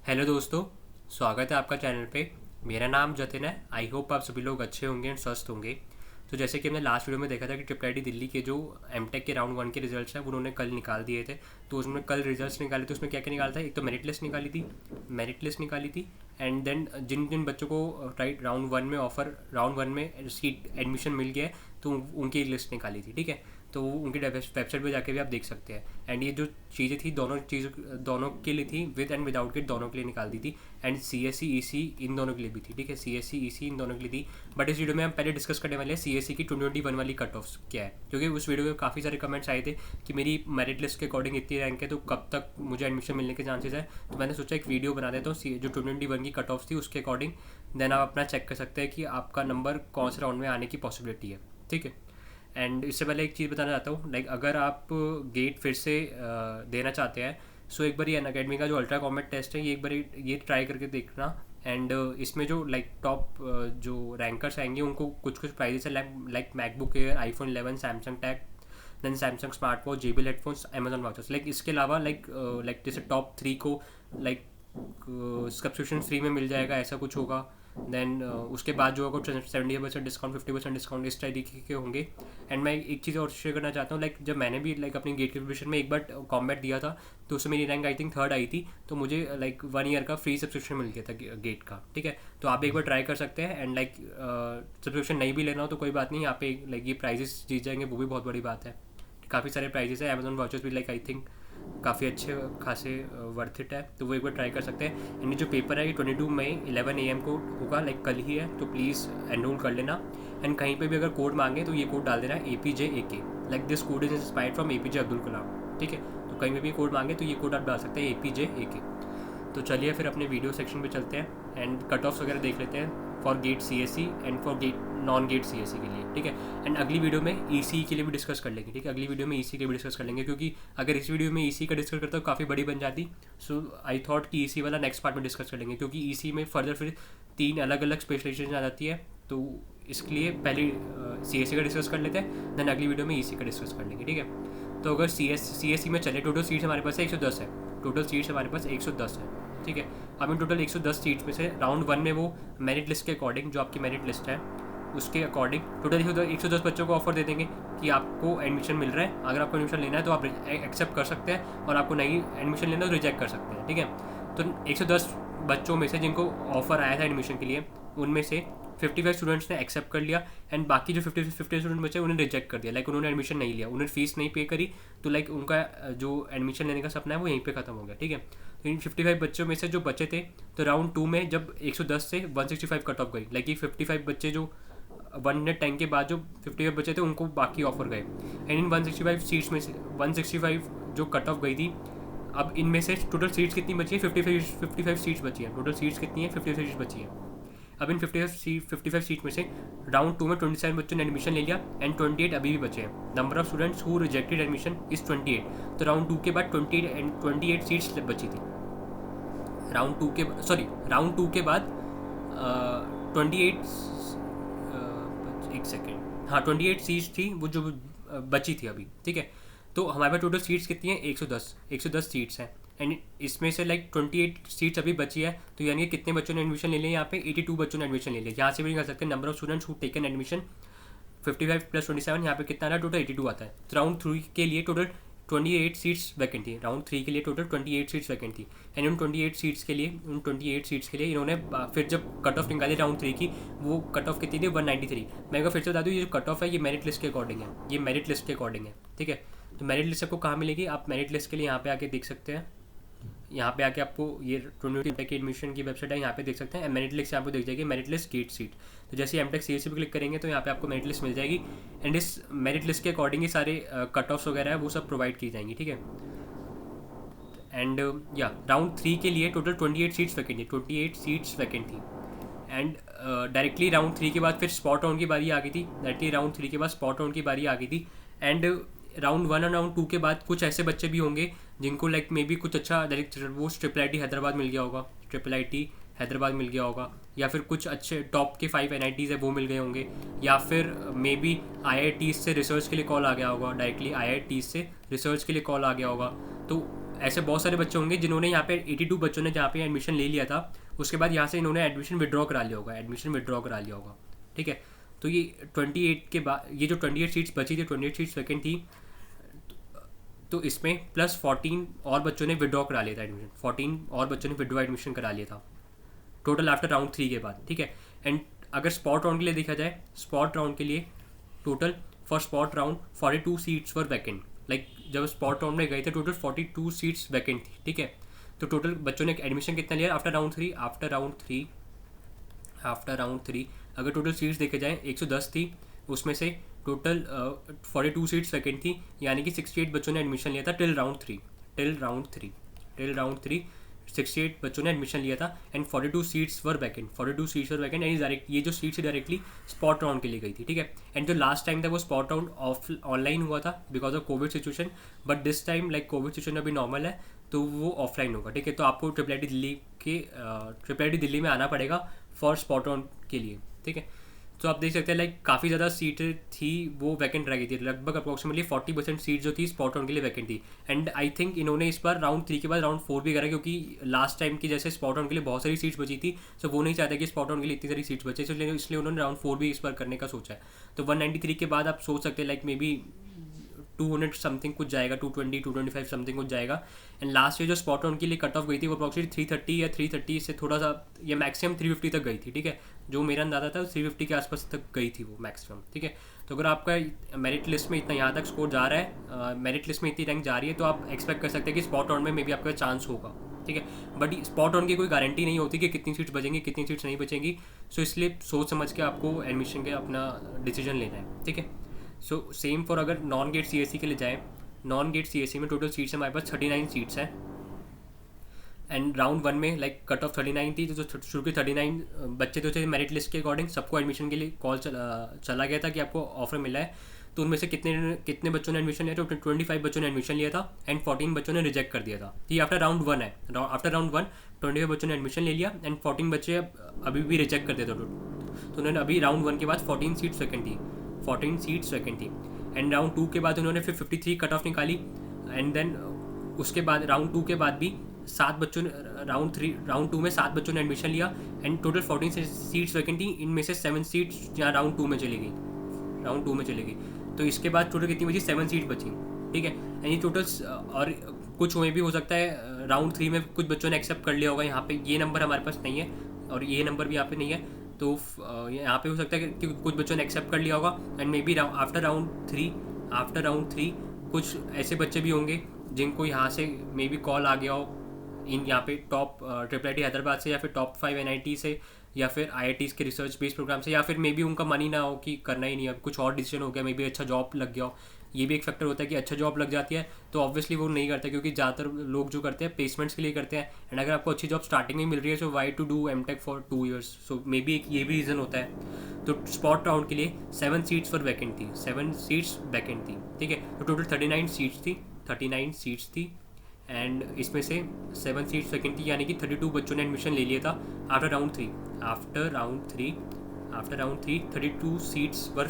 Hello दोस्तों, स्वागत है आपका चैनल पे। मेरा नाम जतिन है। आई होप आप सभी लोग अच्छे होंगे एंड स्वस्थ होंगे। तो जैसे कि हमने लास्ट वीडियो में देखा था कि ट्रिपल आईटी दिल्ली के जो एमटेक के राउंड वन के रिजल्ट्स हैं वो उन्होंने कल निकाल दिए थे। तो उसमें कल रिजल्ट्स निकाले थे, उसमें क्या क्या निकाला था? एक तो मेरिट लिस्ट निकाली थी एंड देन जिन जिन बच्चों को राइट राउंड वन में सीट एडमिशन मिल गया है तो उनकी लिस्ट निकाली थी। ठीक है, तो उनकी वेबसाइट पे जाके भी आप देख सकते हैं। एंड ये जो चीज़ें थी दोनों के लिए थी, विद एंड विदाउट किट दोनों के लिए निकाल दी थी। एंड सी एस सी ई सी इन दोनों के लिए भी थी। ठीक है, सी एस सी ई सी इन दोनों के लिए थी। बट इस वीडियो में हम पहले डिस्कस करने वाले हैं सी एस सी की 2021 वाली कट ऑफ क्या है, क्योंकि उस वीडियो में काफ़ी सारे कमेंट्स आए थे कि मेरी मेरिट लिस्ट के अकॉर्डिंग इतनी रैंक है तो कब तक मुझे एडमिशन मिलने के चांसेस है। तो मैंने सोचा एक वीडियो बना देता हूँ जो 2021 की कट ऑफ थी उसके अकॉर्डिंग। देन आप अपना चेक कर सकते हैं कि आपका नंबर कौन से राउंड में आने की पॉसिबिलिटी है। ठीक है, एंड इससे पहले एक चीज़ बताना चाहता हूँ, लाइक अगर आप गेट फिर से देना चाहते हैं सो एक बार ये अनअकैडमी का जो अल्ट्रा कॉमेट टेस्ट है ये एक बार ये ट्राई करके देखना। एंड इसमें जो लाइक टॉप जो रैंकर्स आएंगे उनको कुछ कुछ प्राइजेस है, like MacBook Air, iPhone 11, Samsung tag, then Samsung smart watch, JBL headphones, Amazon vouchers. Like इसके अलावा लाइक जैसे टॉप 3 को लाइक सब्सक्रिप्शन फ्री में मिल जाएगा, ऐसा कुछ होगा। देन उसके बाद जो होगा 70% डिस्काउंट, 50% डिस्काउंट, इस तरीके के होंगे। एंड मैं एक चीज़ और शेयर करना चाहता हूँ, लाइक जब मैंने भी लाइक अपनी गेट की प्रिपरेशन में एक बार कॉम्बैट दिया था तो उसमें मेरी रैंक आई थिंक 3rd आई थी, तो मुझे लाइक 1 ईयर का फ्री सब्सक्रिप्शन मिल गया था गेट का। ठीक है, तो आप एक बार ट्राई कर सकते हैं। एंड लाइक सब्सक्रिप्शन नहीं भी लेना हो तो कोई बात नहीं, यहाँ पे लाइक ये प्राइजेस जीत जाएंगे, वो भी बहुत बड़ी बात है। काफ़ी सारे प्राइजेस है, अमेजोन वाचर्स भी लाइक आई थिंक काफ़ी अच्छे खासे वर्थ इट है, तो वो एक बार ट्राई कर सकते हैं। एंड जो पेपर है ये 22 मई 11 AM को होगा, लाइक कल ही है, तो प्लीज़ एनरोल कर लेना। एंड कहीं पे भी अगर कोड मांगे तो ये कोड डाल देना APJAK, like this code is inspired from APJ Abdul Kalam. ठीक है, तो कहीं पे भी कोड मांगे तो ये कोड आप डाल सकते हैं APJAK। तो चलिए फिर अपने वीडियो सेक्शन पे चलते हैं एंड कट ऑफ्स वगैरह देख लेते हैं for GATE CSE and for GATE non GATE CSE के लिए। ठीक है, एंड अगली वीडियो में EC के लिए भी डिस्कस कर लेंगे। ठीक है, अगली वीडियो में EC के लिए भी डिस्कस कर लेंगे, क्योंकि अगर इस वीडियो में EC का डिस्कस करता तो काफ़ी बड़ी बन जाती। सो आई थॉट कि EC वाला नेक्स्ट पार्ट में डिस्कस कर लेंगे, क्योंकि EC में फर्दर फिर 3 अलग अलग स्पेशलाइजेशन आ जाती है। तो इसके लिए पहले CSE का डिस्कस कर लेते हैं, देन अगली वीडियो में EC का डिस्कस कर लेंगे। ठीक है, तो अगर CSE में चले, टोटल सीट्स हमारे पास है 110 है। टोटल सीट्स हमारे पास 110 है। ठीक है, अब इन टोटल 110 सीट्स में से राउंड वन में वो मेरिट लिस्ट के अकॉर्डिंग, जो आपकी मेरिट लिस्ट है उसके अकॉर्डिंग टोटल 110 बच्चों को ऑफर दे देंगे कि आपको एडमिशन मिल रहा है। अगर आपको एडमिशन लेना है तो आप एक्सेप्ट कर सकते हैं, और आपको नहीं एडमिशन लेना है तो रिजेक्ट कर सकते हैं। ठीक है, तो 110 बच्चों में से जिनको ऑफर आया था एडमिशन के लिए, उनमें से 55 स्टूडेंट्स ने एक्सेप्ट कर लिया एंड बाकी जो 50 स्टूडेंट बचे उन्हें रिजेक्ट कर दिया। लाइक उन्होंने एडमिशन नहीं लिया, उन्होंने फीस नहीं पे करी, तो लाइक उनका जो एडमिशन लेने का सपना है वो यहीं पे ख़त्म हो गया। ठीक है, तो इन 55 बच्चों में से जो बचे थे, तो राउंड 2 में जब 110 से 165 कट ऑफ गई, लाइक ये 55 बच्चे जो 110 के बाद जो 55 बचे थे उनको बाकी ऑफर गए। एंड इन 165 सीट्स में से 165 जो कट ऑफ गई थी, अब इनमें से टोटल सीट्स कितनी बची है? 55 सीट्स बची है। टोटल सीट्स कितनी है? 55 सीट्स बची है। अब इन 55 सीट में से राउंड 2 में 27 बच्चों ने एडमिशन ले लिया एंड 28 अभी भी बचे हैं। Number of students who rejected admission is 28। तो राउंड 2 के बाद 28 सीट्स बची थी। राउंड टू के बाद 28 एक सेकेंड, हाँ 28 सीट्स थी वो जो बची थी अभी। ठीक है, तो हमारे पास टोटल सीट्स कितनी है? 110 सीट्स हैं। एंड इसमें से लाइक 28 सीट्स अभी बची है, तो यानी कि कितने बच्चों ने एडमिशन ले लिया? यहाँ पे 82 बच्चों ने एडमिशन ले लिया। यहाँ से भी निकाल सकते हैं number of students who taken admission 55 + 27, यहाँ पे कितना आता है? टोटल 82 आता है। तो राउंड 3 के लिए टोटल 28 सीट्स वैकेंट थी। राउंड 3 के लिए टोटल 28 सीट्स वैकेंट थी। एंड उन 28 सीट्स के लिए इन्होंने फिर जब कट ऑफ निकाली राउंड 3 की, वो कट ऑफ कितनी थी? 193। मैं अगर फिर से बता दूँ, ये जो कट ऑफ है ये मेरिट लिस्ट के अकॉर्डिंग है, ये मेरिट लिस्ट के अकॉर्डिंग है। ठीक है, तो मेरिट लिस्ट आपको कहाँ मिलेगी? आप मेरिट लिस्ट के लिए यहाँ पे आके देख सकते हैं। यहाँ पे आके आपको ये 2020 की एडमिशन की वेबसाइट है, यहाँ पे देख सकते हैं। मेरिट लिस्ट आपको देख जाएगी, मेरिट लिस्ट गेट सीट। तो जैसे एमटेक CSE पे क्लिक करेंगे तो यहाँ पे आपको मेरिट लिस्ट मिल जाएगी। एंड इस मेरिट लिस्ट के अकॉर्डिंग ही सारे कट ऑफ्स वगैरह है वो सब प्रोवाइड की जाएंगी। ठीक है, एंड या राउंड 3 के लिए टोटल 28 सीट्स वैकेंट थी। 28 सीट्स वैकेंट थी। एंड डायरेक्टली राउंड 3 के बाद फिर स्पॉट राउंड की बारी आ गई थी। एंड राउंड 1 और राउंड 2 के बाद कुछ ऐसे बच्चे भी होंगे जिनको लाइक मे बी कुछ अच्छा डायरेक्ट वो ट्रिपल आईटी हैदराबाद मिल गया होगा, या फिर कुछ अच्छे टॉप के 5 NITs है वो मिल गए होंगे, या फिर मे बी IITs से रिसर्च के लिए कॉल आ गया होगा, डायरेक्टली IITs से रिसर्च के लिए कॉल आ गया होगा। तो ऐसे बहुत सारे बच्चे होंगे जिन्होंने यहाँ पे 82 बच्चों ने जहाँ पे एडमिशन ले लिया था, उसके बाद यहाँ से इन्होंने एडमिशन विड्रॉ करा लिया होगा, ठीक है। तो ये 28 के बाद ये जो 28 सीट्स बची थी, 28 सीट्स वैकेंट थी, तो इसमें प्लस 14 और बच्चों ने विड्रॉ करा लिया था एडमिशन, 14 और बच्चों ने विड्रॉ एडमिशन करा लिया था टोटल आफ्टर राउंड 3 के बाद, ठीक है। एंड अगर स्पॉट राउंड के लिए देखा जाए, स्पॉट राउंड के लिए total for spot round 42 seats were vacant, like जब स्पॉट राउंड में गए थे टोटल 42 सीट्स वैकेंट थी, ठीक है। तो टोटल बच्चों ने एडमिशन कितना लिया आफ्टर राउंड 3, आफ्टर राउंड 3 अगर टोटल सीट्स देखे जाए 110 थी, उसमें से टोटल 42 सीट्स वैकेंट थी, यानी कि 68 बच्चों ने एडमिशन लिया था टिल राउंड थ्री 68 बच्चों ने एडमिशन लिया था and 42 seats were vacant and direct ये जो सीट्स डायरेक्टली स्पॉट राउंड के लिए गई थी, ठीक है। एंड जो लास्ट टाइम था वो स्पॉट राउंड ऑनलाइन हुआ था because of Covid situation, but this time like Covid situation अभी नॉर्मल है तो वो ऑफलाइन होगा, ठीक है। तो आपको ट्रिपल आई टी दिल्ली में आना पड़ेगा फॉर स्पॉट राउंड के लिए, ठीक है। तो आप देख सकते हैं लाइक काफ़ी ज़्यादा सीटें थी वो वैकेंट रह गई थी, लगभग अप्रॉक्सीमेटली 40% सीट जो थी स्पॉट राउंड के लिए वैकेंट थी। एंड आई थिंक इन्होंने इस बार राउंड 3 के बाद राउंड 4 भी करा, क्योंकि लास्ट टाइम की जैसे स्पॉट राउंड के लिए बहुत सारी सीट्स बची थी, तो वो नहीं चाहते कि स्पॉट राउंड के लिए इतनी सारी सीट्स बचे, इसलिए उन्होंने राउंड 4 भी इस बार करने का सोचा है। तो 193 के बाद आप सोच सकते हैं लाइक मे बी 200 समथिंग कुछ जाएगा, 220 225 समथिंग कुछ जाएगा। एंड लास्ट ईयर जो स्पॉट राउंड के लिए कट ऑफ गई थी वो अप्रॉक्सीमेटली 330 या 330 से थोड़ा सा या मैक्सिमम 350 तक गई थी, ठीक है। जो मेरा अंदाजा था 350 के आसपास तक गई थी वो मैक्सिमम, ठीक है। तो अगर आपका मेरिट लिस्ट में इतना यहाँ तक स्कोर जा रहा है, मेरिट लिस्ट में इतनी रैंक जा रही है, तो आप एक्सपेक्ट कर सकते हैं कि स्पॉट राउंड में भी आपका चांस होगा, ठीक है। बट स्पॉट राउंड की कोई गारंटी नहीं होती कि कितनी सीट्स बचेंगी कितनी सीट्स नहीं बचेंगी, सो इसलिए सोच समझ के आपको एडमिशन के अपना डिसीजन लेना है, ठीक है। सो सेम फॉर अगर नॉन गेट CSE के लिए जाए, नॉन गेट CSE में टोटल सीट्स हमारे पास 39 सीट्स हैं एंड राउंड 1 में लाइक कट ऑफ 39 थी, तो जो शुरू के 39 बच्चे तो थे मेरिट लिस्ट के अकॉर्डिंग सबको एडमिशन के लिए कॉल चला गया था कि आपको ऑफर मिला है। तो उनमें से कितने बच्चों ने एडमिशन लिया था, 25 बच्चों ने एडमिशन लिया था एंड 14 बच्चों ने रिजेक्ट कर दिया था। ये आफ्टर राउंड 1 है, आफ्टर राउंड 1 25 बच्चों ने एडमिशन ले लिया एंड 14 बच्चे अभी भी रिजेक्ट कर दिया था। तो उन्होंने अभी राउंड 1 के बाद 14 सीट्स वैकेंट थी एंड राउंड 2 के बाद उन्होंने फिर 53 कट ऑफ निकाली एंड देन उसके बाद राउंड 2 के बाद भी 7 बच्चों ने राउंड 2 में 7 बच्चों ने एडमिशन लिया एंड टोटल 14 सीट्स वैकेंट थी, इनमें से 7 सीट्स यहाँ राउंड 2 में चली गई। तो इसके बाद टोटल कितनी बची, 7 सीट बची, ठीक है। यानी टोटल और कुछ में भी हो सकता है राउंड 3 में कुछ बच्चों ने एक्सेप्ट कर लिया होगा, यहाँ पे ये नंबर हमारे पास नहीं है और ये नंबर भी यहाँ पे नहीं है, तो यहाँ पे हो सकता है कि कुछ बच्चों ने एक्सेप्ट कर लिया होगा and may be after round 3 कुछ ऐसे बच्चे भी होंगे जिनको यहाँ से मे बी कॉल आ गया हो इन यहाँ पे टॉप ट्रिपल IIT हैदराबाद से या फिर टॉप 5 NIT से या फिर IITs के रिसर्च बेस्ड प्रोग्राम से, या फिर मे बी उनका मन ही ना हो कि करना ही नहीं है, कुछ और डिसीजन हो गया, मे बी अच्छा जॉब लग गया हो। ये भी एक फैक्टर होता है कि अच्छा जॉब लग जाती है तो ऑब्वियसली वो नहीं करते, क्योंकि ज़्यादातर लोग जो करते हैं प्लेसमेंट्स के लिए करते हैं एंड अगर आपको अच्छी जॉब स्टार्टिंग में मिल रही है so why to do MTech for 2 years, so maybe एक ये भी रीज़न होता है। तो स्पॉट राउंड के लिए 7 सीट्स वैकेंट थी, ठीक है। तो टोटल 39 सीट्स थी एंड इसमें से 7 सीट्स वैकेंट थी, यानी कि 32 बच्चों ने एडमिशन ले लिया था after round 3 32 seats were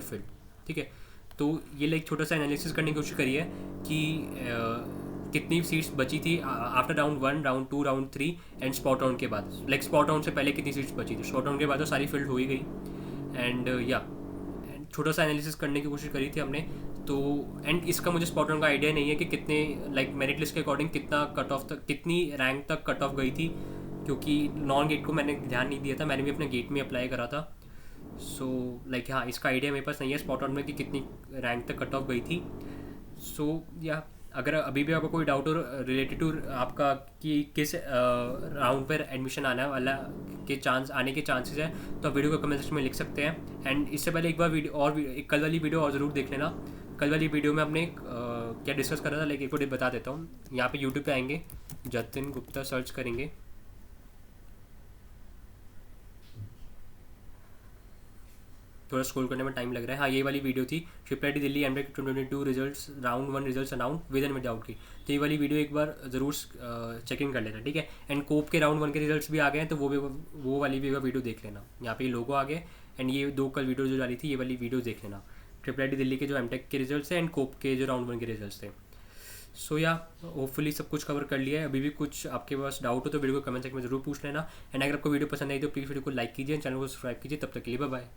field, ठीक है। तो ये लाइक छोटा सा एनालिसिस करने की कोशिश करी है कि कितनी सीट्स बची थी after round 1, round 2, round 3 and spot round के बाद, लाइक स्पॉट राउंड से पहले कितनी सीट्स बची थी, स्पॉट राउंड के बाद तो सारी फिल्ड हो ही गई एंड छोटा सा एनालिसिस करने की कोशिश करी थी हमने। तो एंड इसका मुझे स्पॉट राउंड का आइडिया नहीं है कि कितने लाइक मेरिट लिस्ट के अकॉर्डिंग कितना कट ऑफ तक, कितनी रैंक तक कट ऑफ गई थी, क्योंकि नॉन गेट को मैंने ध्यान नहीं दिया था, मैंने भी अपने गेट में अप्लाई करा था। सो लाइक हाँ, इसका आइडिया मेरे पास नहीं है स्पॉट राउंड में कि कितनी रैंक तक कट ऑफ गई थी। सो या अगर अभी भी आपको कोई डाउट हो रिलेटेड टू आपका कि किस राउंड पर एडमिशन आने वाला आने के चांसेस हैं, तो आप वीडियो को कमेंट सेक्शन में लिख सकते हैं। एंड इससे पहले एक बार कल वाली वीडियो और ज़रूर देख लेना। कल वाली वीडियो में हमने क्या डिस्कस करा था, लाइक एक बार बता देता हूँ। यहाँ पे यूट्यूब पे आएंगे, जतिन गुप्ता सर्च करेंगे, थोड़ा स्क्रॉल करने में टाइम लग रहा है। हाँ, ये वाली वीडियो थी triple IIT Delhi MTech 2022 results round 1 results announce with and without की। तो ये वाली वीडियो एक बार ज़रूर चेक इन कर लेना, ठीक है। एंड कोप के राउंड 1 के रिजल्ट्स भी आ गए हैं, तो वो वाली भी एक बार वीडियो देख लेना। यहाँ पे लोगो आ गए एंड ये 2 कल वीडियो जो डाली थी ये वाली वीडियो देख लेना, ट्रिपल IIT दिल्ली के जो MTech के रिजल्ट्स हैं एंड कोप के जो राउंड 1 के रिजल्ट्स थे। सो या होपफुली सब कुछ कवर कर लिया है। अभी भी कुछ आपके पास डाउट हो तो वीडियो को कमेंट सेक्शन में जरूर पूछ लेना। एंड अगर आपको वीडियो पसंद आई तो प्लीज़ वीडियो को लाइक कीजिए, चैनल को सब्सक्राइब कीजिए। तब तक के लिए बाय बाय।